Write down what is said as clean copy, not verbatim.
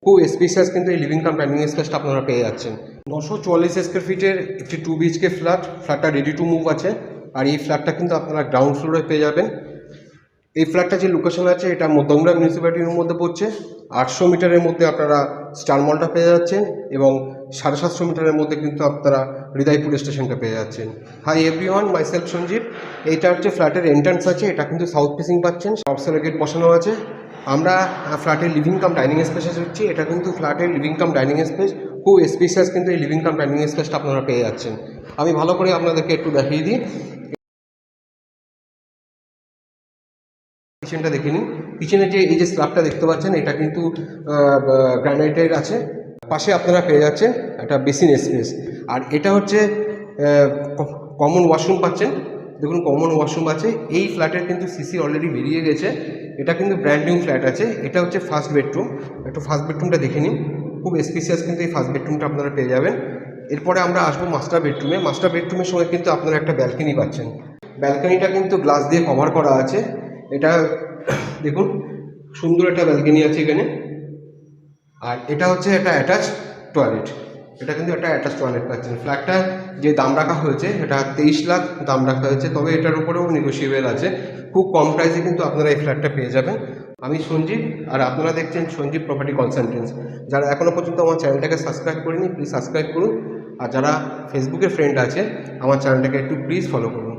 খুব স্পেশাস কিন্তু এই লিভিং কাম ডাইনিং স্পেসটা আপনারা পেয়ে যাচ্ছেন। 944 স্কোয়ার ফিটের একটি 2 BHK ফ্ল্যাটটা রেডি টু মুভ আছে। আর এই ফ্ল্যাটটা কিন্তু আপনারা গ্রাউন্ড ফ্লোরে পেয়ে যাবেন। এই ফ্ল্যাটটা যে লোকেশন আছে এটা মধ্যমগ্রাম মিউনিসিপ্যালিটির মধ্যে পড়ছে। 800 মিটারের মধ্যে আপনারা স্টার মলটা পেয়ে যাচ্ছেন এবং 750 মিটারের মধ্যে কিন্তু আপনারা হৃদয়পুর স্টেশনটা পেয়ে যাচ্ছেন। Hi everyone, my self Sanjeev. এইটা হচ্ছে ফ্ল্যাটের এন্ট্রান্স আছে, এটা কিন্তু সাউথ ফেসিং পাচ্ছেন, আউটসাইড গেট বসানো আছে। আমরা ফ্ল্যাটের লিভিং কাম ডাইনিং স্পেসে হচ্ছি, এটা কিন্তু ফ্ল্যাটের লিভিং কাম ডাইনিং স্পেস। খুব স্পেশাস কিন্তু এই লিভিং কাম ডাইনিং স্পেসটা আপনারা পেয়ে যাচ্ছেন। আমি ভালো করে আপনাদেরকে একটু দেখিয়ে দিই। কিচেনটা দেখে নিন। কিচেনের যে এই যে স্ল্যাবটা দেখতে পাচ্ছেন এটা কিন্তু গ্রানাইটের আছে। পাশে আপনারা পেয়ে যাচ্ছেন একটা বেসিন স্পেস। আর এটা হচ্ছে কমন ওয়াশরুম পাচ্ছেন। দেখুন কমন ওয়াশরুম আছে। এই ফ্ল্যাটের কিন্তু সিসি অলরেডি বেরিয়ে গেছে। এটা কিন্তু ব্র্যান্ড নিউ ফ্ল্যাট আছে। এটা হচ্ছে ফার্স্ট বেডরুম। একটু ফার্স্ট বেডরুমটা দেখে নিন। খুব স্পেশিয়াস কিন্তু এই ফার্স্ট বেডরুমটা আপনারা পেয়ে যাবেন। এরপরে আমরা আসবো মাস্টার বেডরুমে। মাস্টার বেডরুমের সঙ্গে কিন্তু আপনারা একটা ব্যালকনি পাচ্ছেন। ব্যালকনিটা কিন্তু গ্লাস দিয়ে কভার করা আছে। এটা দেখুন সুন্দর একটা ব্যালকনি আছে এখানে। আর এটা হচ্ছে একটা অ্যাটাচ টয়লেট। এটা কিন্তু একটা অ্যাটাচ টয়লেট পাচ্ছেন। ফ্ল্যাটটা যে দাম রাখা হয়েছে এটা 23 লাখ দাম রাখা হয়েছে, তবে এটার উপরেও নেগোসিয়েবল আছে। খুব কম প্রাইসে কিন্তু আপনারা এই ফ্ল্যাটটা পেয়ে যাবেন। আমি সঞ্জীব, আর আপনারা দেখছেন সঞ্জীব প্রপার্টি কনসালটেন্টস। যারা এখনও পর্যন্ত আমার চ্যানেলটাকে সাবস্ক্রাইব করেনি প্লিজ সাবস্ক্রাইব করুন। আর যারা ফেসবুকের ফ্রেন্ড আছে আমার চ্যানেলটাকে একটু প্লিজ ফলো করুন।